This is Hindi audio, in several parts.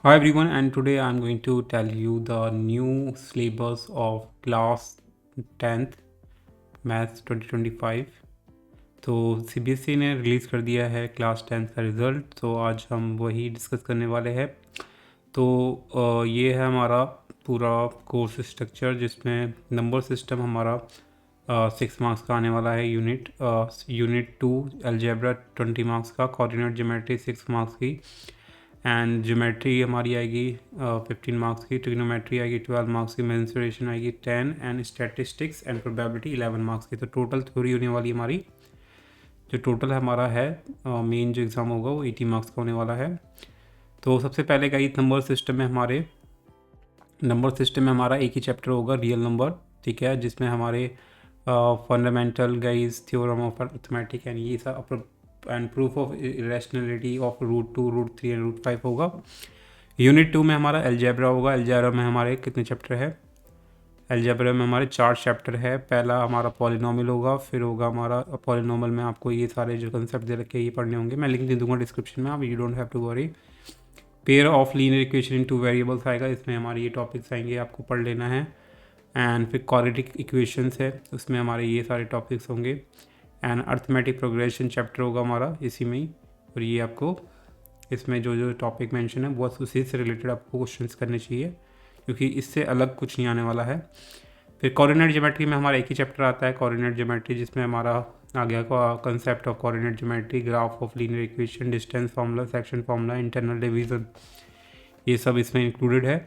Hi everyone, and today I'm going to tell you the new syllabus of class 10th Maths 2025। तो सीबीएसई ने रिलीज़ कर दिया है क्लास 10th का रिज़ल्ट, तो आज हम वही डिस्कस करने वाले हैं। तो ये है हमारा पूरा कोर्स स्ट्रक्चर, जिसमें नंबर सिस्टम हमारा 6 मार्क्स का आने वाला है। यूनिट 2 अलजेब्रा 20 मार्क्स का, कोऑर्डिनेट ज्योमेट्री 6 मार्क्स की, एंड ज्योमेट्री हमारी आएगी 15 मार्क्स की, ट्रिग्नोमेट्री आएगी 12 मार्क्स की, मेंसुरेशन आएगी 10, and statistics and probability 11 marks की। तो टोटल थ्योरी होने वाली हमारी, जो टोटल हमारा है मेन जो एग्ज़ाम होगा वो 80 मार्क्स का होने वाला है। तो सबसे पहले गाइस नंबर सिस्टम में हमारा एक ही चैप्टर होगा, रियल नंबर, ठीक है, जिसमें हमारे fundamental guys, theorem of arithmetic and ये सब and proof of irrationality of root 2, root 3 and root 5 होगा। यूनिट 2 में हमारा अलजेब्रा होगा। अलजेब्रा में हमारे कितने चैप्टर है? अलजेब्रा में हमारे 4 चैप्टर है। पहला हमारा पॉलिनोमियल होगा, फिर होगा हमारा पॉलिनोमियल में आपको ये सारे जो कंसेप्ट दे रखे हैं ये पढ़ने होंगे, मैं लिंक दे दूंगा डिस्क्रिप्शन में, आप you don't have to worry. Pair of linear equation in 2 variables आएगा, इसमें हमारे ये टॉपिक्स आएंगे, आपको पढ़ लेना है। एंड फिर क्वाड्रेटिक इक्वेशंस है, उसमें हमारे ये सारे टॉपिक्स होंगे। एंड अर्थमेटिक प्रोग्रेशन चैप्टर होगा हमारा इसी में ही, और ये आपको इसमें जो जो टॉपिक मेंशन है बस उसी से रिलेटेड आपको क्वेश्चंस करने चाहिए, क्योंकि इससे अलग कुछ नहीं आने वाला है। फिर कोऑर्डिनेट ज्योमेट्री में हमारा एक ही चैप्टर आता है, कोऑर्डिनेट ज्योमेट्री, जिसमें हमारा आ गया concept of coordinate geometry, graph of linear equation, distance formula, section formula, internal division, ये सब इसमें इंक्लूडेड है।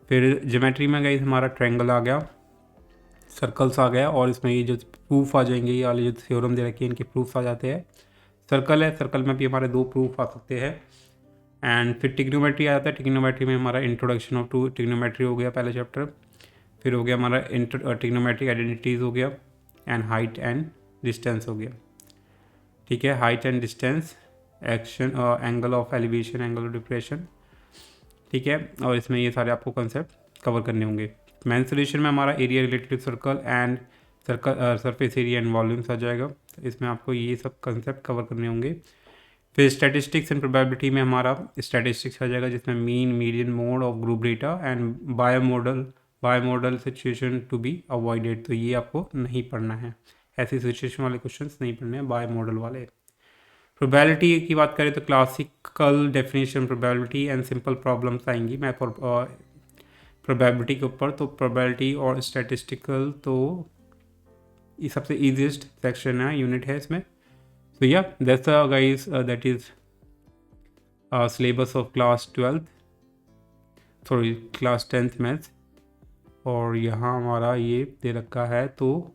फिर ज्योमेट्री में गई हमारा ट्रायंगल आ गया, सर्कल्स आ गया, और इसमें ये जो प्रूफ आ जाएंगे, ये वाले जो थ्योरम दे रखे हैं इनके प्रूफ आ जाते हैं। सर्कल है, सर्कल में भी हमारे 2 प्रूफ आ सकते हैं। एंड फिर टिग्नोमेट्री आ जाता है। टिग्नोमेट्री में हमारा इंट्रोडक्शन ऑफ टू टिग्नोमेट्री हो गया पहला चैप्टर। फिर हो गया हमारा टिग्नोमेट्रिक आइडेंटिटीज़ हो गया, एंड हाइट एंड डिस्टेंस हो गया, ठीक है, height and distance, action, angle of elevation, angle of depression, ठीक है, और इसमें ये सारे आपको कंसेप्ट कवर करने होंगे। मेंसुरेशन में हमारा area related to circle and surface area and volumes आ जाएगा, तो इसमें आपको ये सब कंसेप्ट कवर करने होंगे। फिर स्टैटिस्टिक्स एंड प्रोबेबिलिटी में हमारा स्टैटिस्टिक्स आ जाएगा, जिसमें mean, median, mode of group data and bimodal situation to be avoided, तो ये आपको नहीं पढ़ना है, ऐसी सिचुएशन वाले क्वेश्चंस नहीं पढ़ने हैं, बायोमॉडल वाले। प्रोबेबिलिटी की बात करें तो classical definition probability and simple problems आएंगी मैं प्रोबेबिलिटी के ऊपर। तो प्रोबेबिलिटी और स्टैटिस्टिकल तो ये सबसे ईजीएस्ट सेक्शन है, यूनिट है इसमें। So yeah, that's guys, that is syllabus of class 10th maths। और यहाँ हमारा ये दे रखा है, तो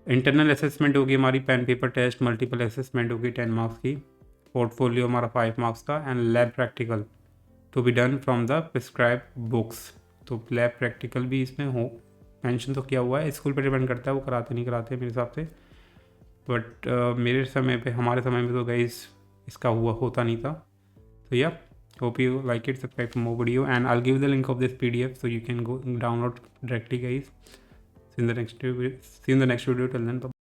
इंटरनल असेसमेंट होगी हमारी, pen paper test, multiple assessment होगी 10 मार्क्स की, पोर्टफोलियो हमारा 5 मार्क्स का, and lab practical to be done from the prescribe books. तो लैब प्रैक्टिकल भी इसमें हो मेंशन तो किया हुआ है, स्कूल पर डिपेंड करता है वो कराते नहीं कराते मेरे हिसाब से, बट मेरे समय पे, हमारे समय में तो गाइस इसका होता नहीं था। तो या hope you like it, subscribe for more video, and I give the link of this PDF so you can go download directly guys। See in the next video till then, bye।